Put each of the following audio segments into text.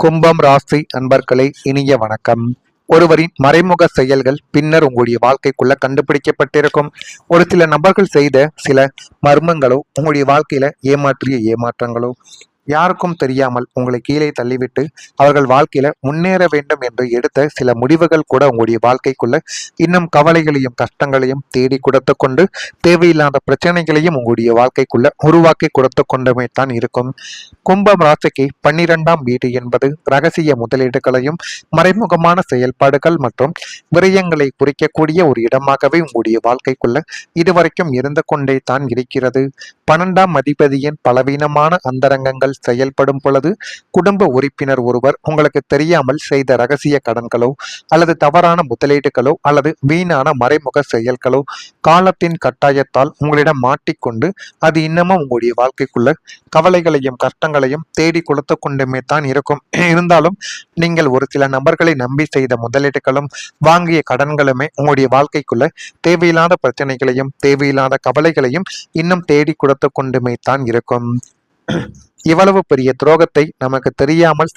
கும்பம் ராசி அன்பர்களே, இனிய வணக்கம். ஒருவரின் மறைமுக செயல்கள் பின்னர் உங்களுடைய வாழ்க்கைக்குள்ள கண்டுபிடிக்கப்பட்டிருக்கும். ஒரு சில நபர்கள் செய்த சில மர்மங்களோ, உங்களுடைய வாழ்க்கையில ஏமாற்றிய ஏமாற்றங்களோ, யாருக்கும் தெரியாமல் உங்களை கீழே தள்ளிவிட்டு அவர்கள் வாழ்க்கையில முன்னேற வேண்டும் என்று எடுத்த சில முடிவுகள் கூட உங்களுடைய வாழ்க்கைக்குள்ள இன்னும் கவலைகளையும் கஷ்டங்களையும் தேடி கொடுத்து கொண்டு தேவையில்லாத பிரச்சனைகளையும் உங்களுடைய வாழ்க்கைக்குள்ள உருவாக்கி கொடுத்து கொண்டுமே தான் இருக்கும். கும்பம் ராசிக்கு 12ஆம் வீடு என்பது ரகசிய முதலீடுகளையும் மறைமுகமான செயல்பாடுகள் மற்றும் விரயங்களை குறிக்கக்கூடிய ஒரு இடமாகவே உங்களுடைய வாழ்க்கைக்குள்ள இதுவரைக்கும் இருந்து கொண்டே தான் இருக்கிறது. 12ஆம் அதிபதியின் பலவீனமான அந்தரங்கங்கள் செயல்படும் பொழுது குடும்ப உறுப்பினர் ஒருவர் உங்களுக்கு தெரியாமல் செய்த ரகசிய கடன்களோ அல்லது தவறான முதலீடுகளோ அல்லது வீணான மறைமுக செயல்களோ காலத்தின் கட்டாயத்தால் உங்களிடம் மாட்டிக்கொண்டு அது இன்னமும் உங்களுடைய வாழ்க்கைக்குள்ள கவலைகளையும் கஷ்டங்களையும் தேடி கொடுத்து கொண்டுமே தான் இருக்கும். இருந்தாலும் நீங்கள் ஒரு சில நபர்களை நம்பி செய்த முதலீடுகளும் வாங்கிய கடன்களுமே உங்களுடைய வாழ்க்கைக்குள்ள தேவையில்லாத பிரச்சனைகளையும் தேவையில்லாத கவலைகளையும் இன்னும் தேடி கொடுத்து கொண்டுமே தான் இருக்கும். இவ்வளவு பெரிய துரோகத்தை நமக்கு தெரியாமல்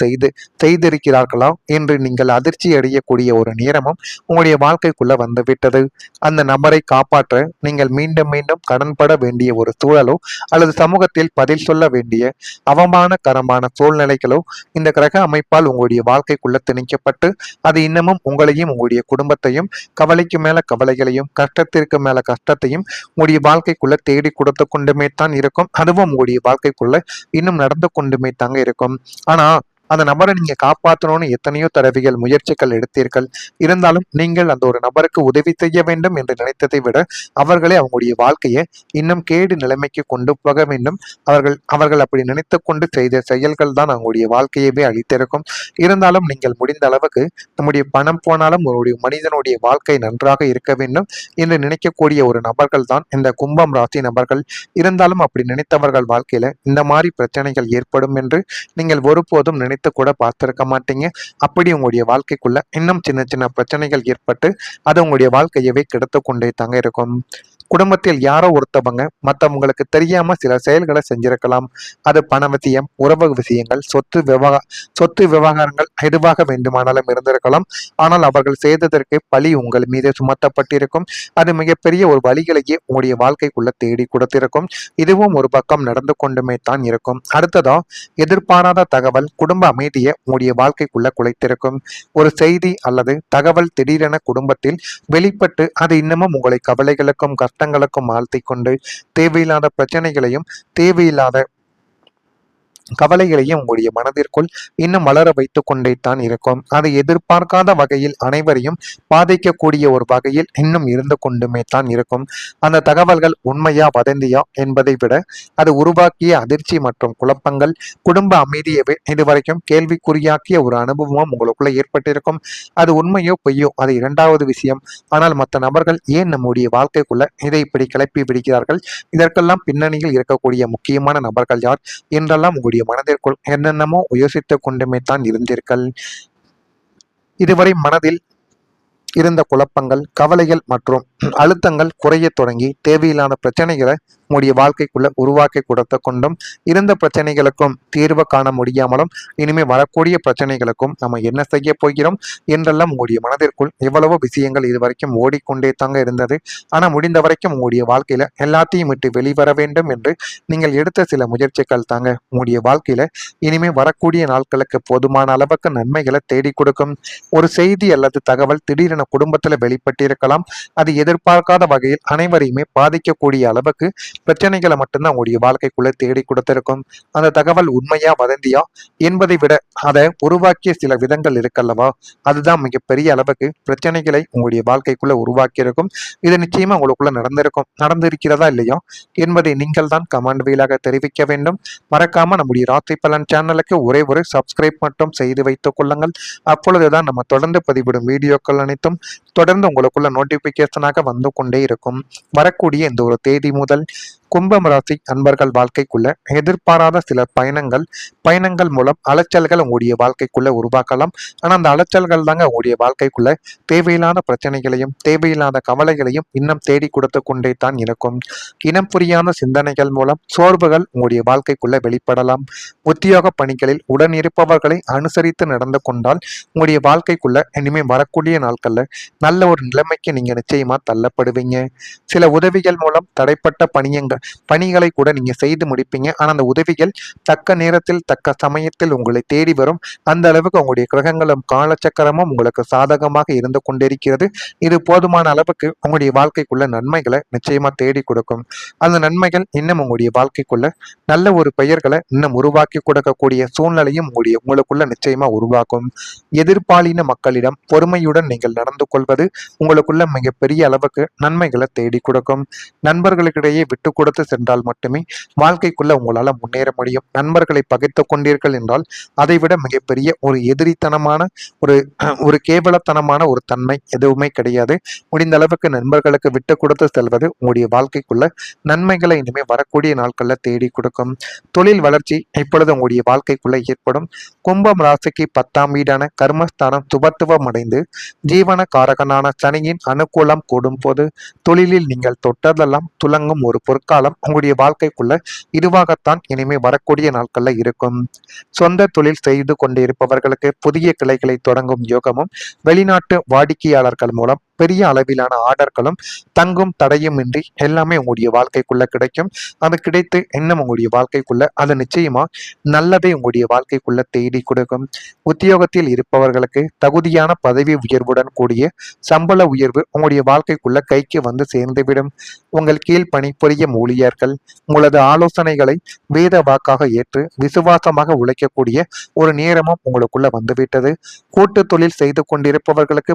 செய்திருக்கிறார்களா என்று நீங்கள் அதிர்ச்சி அடையக்கூடிய ஒரு நேரமும் உங்களுடைய வாழ்க்கைக்குள்ள வந்துவிட்டது. அந்த நபரை காப்பாற்ற நீங்கள் மீண்டும் மீண்டும் கடன்பட வேண்டிய ஒரு சூழலோ அல்லது சமூகத்தில் பதில் சொல்ல வேண்டிய அவமானகரமான சூழ்நிலைகளோ இந்த கிரக அமைப்பால் உங்களுடைய வாழ்க்கைக்குள்ள திணிக்கப்பட்டு அது இன்னமும் உங்களையும் உங்களுடைய குடும்பத்தையும் கவலைக்கு மேல கவலைகளையும் கஷ்டத்திற்கு மேல கஷ்டத்தையும் உங்களுடைய வாழ்க்கைக்குள்ள தேடி கொடுத்து கொண்டுமே தான் இருக்கும். அதுவும் உங்களுடைய வாழ்க்கைக்குள்ள இன்னும் நடந்து கொண்டுமே தாங்க இருக்கும். ஆனா அந்த நபரை நீங்க காப்பாற்றணும்னு எத்தனையோ தடவைகள் முயற்சிகள் எடுத்தீர்கள். இருந்தாலும் நீங்கள் அந்த ஒரு நபருக்கு உதவி செய்ய வேண்டும் என்று நினைத்ததை விட அவர்களே அவங்களுடைய வாழ்க்கையை இன்னும் கேடு நிலைமைக்கு கொண்டு போக வேண்டும். அவர்கள் அப்படி நினைத்து கொண்டு செய்த செயல்கள் தான் அவங்களுடைய வாழ்க்கையவே அளித்திருக்கும். இருந்தாலும் நீங்கள் முடிந்த அளவுக்கு நம்முடைய பணம் போனாலும் ஒரு மனிதனுடைய வாழ்க்கை நன்றாக இருக்க வேண்டும் என்று நினைக்கக்கூடிய ஒரு நபர்கள் தான் இந்த கும்பம் ராசி நபர்கள். இருந்தாலும் அப்படி நினைத்தவர்கள் வாழ்க்கையில இந்த மாதிரி பிரச்சனைகள் ஏற்படும் என்று நீங்கள் ஒருபோதும் நினைத்து கூட பார்த்திருக்க மாட்டீங்க. அப்படி உங்களுடைய வாழ்க்கைக்குள்ள இன்னும் சின்ன சின்ன பிரச்சனைகள் ஏற்பட்டு அது உங்களுடைய வாழ்க்கையவே கெடுத்து கொண்டே தாங்க இருக்கும். குடும்பத்தில் யாரோ ஒருத்தவங்க மற்றவங்களுக்கு தெரியாம சில செயல்களை செஞ்சிருக்கலாம். அது பண விஷயம், உறவு விஷயங்கள், சொத்து விவகாரங்கள் எதுவாக வேண்டுமானாலும் இருந்திருக்கலாம். ஆனால் அவர்கள் செய்ததற்கு பழி உங்கள் மீது சுமத்தப்பட்டிருக்கும். அது மிகப்பெரிய ஒரு வழிகளையே உங்களுடைய வாழ்க்கைக்குள்ள தேடி கொடுத்திருக்கும். இதுவும் ஒரு பக்கம் நடந்து கொண்டுமே தான் இருக்கும். அடுத்ததா எதிர்பாராத தகவல் குடும்ப அமைதியை உங்களுடைய வாழ்க்கைக்குள்ள குலைத்திருக்கும். ஒரு செய்தி அல்லது தகவல் திடீரென குடும்பத்தில் வெளிப்பட்டு அது இன்னமும் உங்களை கவலைகளுக்கும் கஷ்டங்களுக்கும் ஆழ்த்தி கொண்டு தேவையில்லாத பிரச்சனைகளையும் தேவையில்லாத கவலைகளையும் உங்களுடைய மனதிற்குள் இன்னும் வளர வைத்துக் கொண்டே தான் இருக்கும். அதை எதிர்பார்க்காத வகையில் அனைவரையும் பாதிக்கக்கூடிய ஒரு வகையில் இன்னும் இருந்து கொண்டுமே தான் இருக்கும். அந்த தகவல்கள் உண்மையா வதந்தியா என்பதை விட அது உருவாக்கிய அதிர்ச்சி மற்றும் குழப்பங்கள் குடும்ப அமைதியவே இதுவரைக்கும் கேள்விக்குறியாக்கிய ஒரு அனுபவமும் உங்களுக்குள்ள ஏற்பட்டிருக்கும். அது உண்மையோ பொய்யோ அது இரண்டாவது விஷயம். ஆனால் மற்ற நபர்கள் ஏன் நம்முடைய வாழ்க்கைக்குள்ள இதை இப்படி கிளப்பி விடுகிறார்கள், இதற்கெல்லாம் பின்னணியில் இருக்கக்கூடிய முக்கியமான நபர்கள் யார் என்றெல்லாம் மனதிற்குள் என்னென்னமோ யோசித்துக் கொண்டுமே தான் இருந்தீர்கள். இதுவரை மனதில் இருந்த குழப்பங்கள், கவலைகள் மற்றும் அழுத்தங்கள் குறைய தொடங்கி தேவையில்லாத பிரச்சனைகளை உங்களுடைய வாழ்க்கைக்குள்ள உருவாக்கி கொடுத்து கொண்டும் இருந்த பிரச்சனைகளுக்கும் தீர்வு காண முடியாமலும் இனிமேல் வரக்கூடிய பிரச்சனைகளுக்கும் நம்ம என்ன செய்ய போகிறோம் என்றெல்லாம் உங்களுடைய மனதிற்குள் எவ்வளவோ விஷயங்கள் இதுவரைக்கும் ஓடிக்கொண்டே தாங்க இருந்தது. ஆனா முடிந்த வரைக்கும் உங்களுடைய வாழ்க்கையில எல்லாத்தையும் விட்டு வெளிவர வேண்டும் என்று நீங்கள் எடுத்த சில முயற்சிகள் தாங்க உங்களுடைய வாழ்க்கையில இனிமேல் வரக்கூடிய நாட்களுக்கு போதுமான அளவுக்கு நன்மைகளை தேடி கொடுக்கும். ஒரு செய்தி அல்லது தகவல் திடீரென குடும்பத்துல வெளிப்பட்டிருக்கலாம். அது எதிர்பார்க்காத வகையில் அனைவரையுமே பாதிக்கக்கூடிய அளவுக்கு பிரச்சனைகளை மட்டும்தான் உங்களுடைய வாழ்க்கைக்குள்ள தேடி கொடுத்திருக்கும். அந்த தகவல் உண்மையா வதந்தியா என்பதை விட அதை உருவாக்கிய சில விதங்கள் இருக்கல்லவா, அதுதான் மிகப்பெரிய அளவுக்கு பிரச்சனைகளை உங்களுடைய வாழ்க்கைக்குள்ள உருவாக்கி இருக்கும். இது நிச்சயமா உங்களுக்குள்ள நடந்திருக்கிறதா இல்லையா என்பதை நீங்கள் தான் கமெண்ட் வாயிலாக தெரிவிக்க வேண்டும். மறக்காம நம்முடைய ராசி பலன் சேனலுக்கு ஒரே ஒரு சப்ஸ்கிரைப் மட்டும் செய்து வைத்துக் கொள்ளுங்கள். அப்பொழுதுதான் நம்ம தொடர்ந்து பதிவிடும் வீடியோக்கள் அனைத்தும் தொடர்ந்து உங்களுக்குள்ள நோட்டிபிகேஷனாக வந்து கொண்டே இருக்கும். வரக்கூடிய இந்த ஒரு தேதி முதல் கும்பம் ராசி அன்பர்கள் வாழ்க்கைக்குள்ள எதிர்பாராத சில பயணங்கள் மூலம் அலைச்சல்கள் உங்களுடைய வாழ்க்கைக்குள்ள உருவாக்கலாம். ஆனா அந்த அலைச்சல்கள் தாங்க உங்களுடைய வாழ்க்கைக்குள்ள தேவையில்லாத பிரச்சனைகளையும் தேவையில்லாத கவலைகளையும் இன்னும் தேடி கொடுத்து கொண்டே தான் இருக்கும். இனம் புரியாத சிந்தனைகள் மூலம் சோர்வுகள் உங்களுடைய வாழ்க்கைக்குள்ள வெளிப்படலாம். உத்தியோக பணிகளில் உடன் இருப்பவர்களை அனுசரித்து நடந்து கொண்டால் உங்களுடைய வாழ்க்கைக்குள்ள இனிமே வரக்கூடிய நாட்கள்ல நல்ல ஒரு நிலைமைக்கு நீங்க நிச்சயமா தள்ளப்படுவீங்க. சில உதவிகள் மூலம் தடைப்பட்ட பணிகளை கூட நீங்க செய்து முடிப்பீங்க. ஆனா அந்த உதவிகள் தக்க நேரத்தில் தக்க சமயத்தில் உங்களை தேடி வரும். அந்த அளவுக்கு உங்களுடைய கிரகங்களும் காலச்சக்கரமும் உங்களுக்கு சாதகமாக இருந்து கொண்டிருக்கிறது. இது போதுமான அளவுக்கு உங்களுடைய வாழ்க்கைக்குள்ள நன்மைகளை நிச்சயமா தேடி கொடுக்கும். அந்த நன்மைகள் இன்னும் உங்களுடைய வாழ்க்கைக்குள்ள நல்ல ஒரு பெயர்களை இன்னும் உருவாக்கி கொடுக்கக்கூடிய சூழ்நிலையும் உங்களுக்குள்ள நிச்சயமா உருவாக்கும். எதிர்பாலின மக்களிடம் பொறுமையுடன் நீங்கள் நடந்து கொள்வது உங்களுக்குள்ள மிகப்பெரிய அளவுக்கு நன்மைகளை தேடி கொடுக்கும். நண்பர்களுக்கிடையே விட்டு கொடுத்து சென்றால் மட்டுமே வாழ்க்கைக்குள்ள உங்களால முன்னேற முடியும். நண்பர்களை பகைத்து கொண்டீர்கள் என்றால் அதைவிட மிகப்பெரிய ஒரு எதிரித்தனமான ஒரு ஒரு கேவலத்தனமான ஒரு தன்மை எதுவுமே கிடையாது. முடிந்த அளவுக்கு நண்பர்களுக்கு விட்டு கொடுத்து செல்வது உங்களுடைய வாழ்க்கைக்குள்ள நன்மைகளை இனிமே வரக்கூடிய நாட்கள்ல தேடி கொடுக்கும். தொழில் வளர்ச்சி இப்பொழுது உங்களுடைய வாழ்க்கைக்குள்ள ஏற்படும். கும்பம் ராசிக்கு 10ஆம் வீடான கர்மஸ்தானம் சுபத்துவம் அடைந்து ஜீவன காரகனான சனியின் அனுகூலம் கூடும் போது தொழிலில் நீங்கள் தொட்டதெல்லாம் துலங்கும் ஒரு பொற்காலம் உங்களுடைய வாழ்க்கைக்குள்ள இதுவாகத்தான் இனிமே வரக்கூடிய நாட்கள்ல இருக்கும். சொந்த தொழில் செய்து கொண்டிருப்பவர்களுக்கு புதிய கிளைகளை தொடங்கும் யோகமும் வெளிநாட்டு வாடிக்கையாளர்கள் மூலம் பெரிய அளவிலான ஆர்டர்களும் தங்கும் தடையும் இன்றி எல்லாமே உங்களுடைய வாழ்க்கைக்குள்ள கிடைக்கும். அது கிடைத்து இன்னும் உங்களுடைய வாழ்க்கைக்குள்ள அது நிச்சயமா நல்லதை உங்களுடைய வாழ்க்கைக்குள்ள தேடி கொடுக்கும். உத்தியோகத்தில் இருப்பவர்களுக்கு தகுதியான பதவி உயர்வுடன் கூடிய சம்பள உயர்வு உங்களுடைய வாழ்க்கைக்குள்ள கைக்கு வந்து சேர்ந்துவிடும். உங்கள் கீழ் பணிபுரியும் ஊழியர்கள் உங்களது ஆலோசனைகளை வேத வாக்காக ஏற்று விசுவாசமாக உழைக்கக்கூடிய ஒரு நேரமும் உங்களுக்குள்ள வந்துவிட்டது. கூட்டு தொழில் செய்து கொண்டிருப்பவர்களுக்கு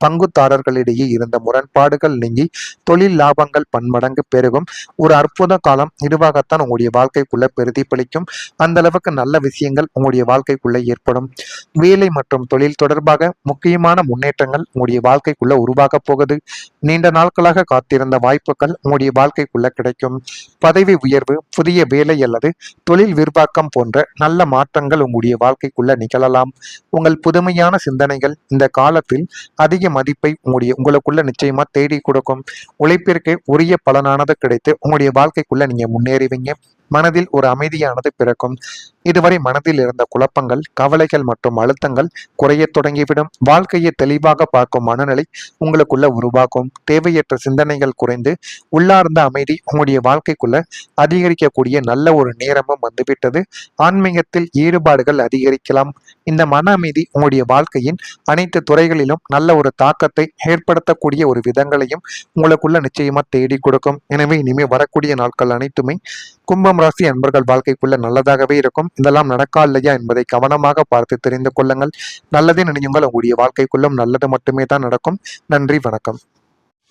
பங்குதாரர்களிடையே இருந்த முரண்பாடுகள் நீங்கி தொழில் லாபங்கள் பன்மடங்கு பெருகும். ஒரு அற்புத காலம் இதுவாகத்தான் உங்களுடைய வாழ்க்கைக்குள்ள பிரதிபலிக்கும். அந்த அளவுக்கு நல்ல விஷயங்கள் உங்களுடைய வாழ்க்கைக்குள்ள ஏற்படும். வேலை மற்றும் தொழில் தொடர்பாக முக்கியமான முன்னேற்றங்கள் உங்களுடைய வாழ்க்கைக்குள்ள உருவாக போகுது. நீண்ட நாட்களாக காத்திருந்த வாய்ப்புகள் உங்களுடைய வாழ்க்கைக்குள்ள கிடைக்கும். பதவி உயர்வு, புதிய வேலை அல்லது தொழில் விரிவாக்கம் போன்ற நல்ல மாற்றங்கள் உங்களுடைய வாழ்க்கைக்குள்ள நிகழலாம். உங்கள் புதுமையான சிந்தனைகள் இந்த காலத்தில் அதிக மதிப்பை உங்களுக்குள்ள நிச்சயமா தேடி கொடுக்கும். உழைப்பிற்கு உரிய பலனானது கிடைத்து உங்களுடைய வாழ்க்கைக்குள்ள நீங்க முன்னேறுவீங்க. மனதில் ஒரு அமைதியானது பிறக்கும். இதுவரை மனதில் இருந்த குழப்பங்கள், கவலைகள் மற்றும் அழுத்தங்கள் குறைய தொடங்கிவிடும். வாழ்க்கையை தெளிவாக பார்க்கும் மனநிலை உங்களுக்குள்ள உருவாக்கும். தேவையற்ற சிந்தனைகள் குறைந்து உள்ளார்ந்த அமைதி உங்களுடைய வாழ்க்கைக்குள்ள அதிகரிக்கக்கூடிய நல்ல ஒரு நேரமும் வந்துவிட்டது. ஆன்மீகத்தில் ஈடுபாடுகள் அதிகரிக்கலாம். இந்த மன அமைதி உங்களுடைய வாழ்க்கையின் அனைத்து துறைகளிலும் நல்ல ஒரு தாக்கத்தை ஏற்படுத்தக்கூடிய ஒரு விதங்களையும் உங்களுக்குள்ள நிச்சயமா தேடி கொடுக்கும். எனவே இனிமே வரக்கூடிய நாட்கள் அனைத்துமே கும்பம் ராசி அன்பர்கள் வாழ்க்கைக்குள்ள நல்லதாகவே இருக்கும். இதெல்லாம் நடக்கா இல்லையா என்பதை கவனமாக பார்த்து தெரிந்து கொள்ளுங்கள். நல்லதே நினையுங்கள். உங்களுடைய வாழ்க்கைக்குள்ளும் நல்லது மட்டுமே தான் நடக்கும். நன்றி, வணக்கம்.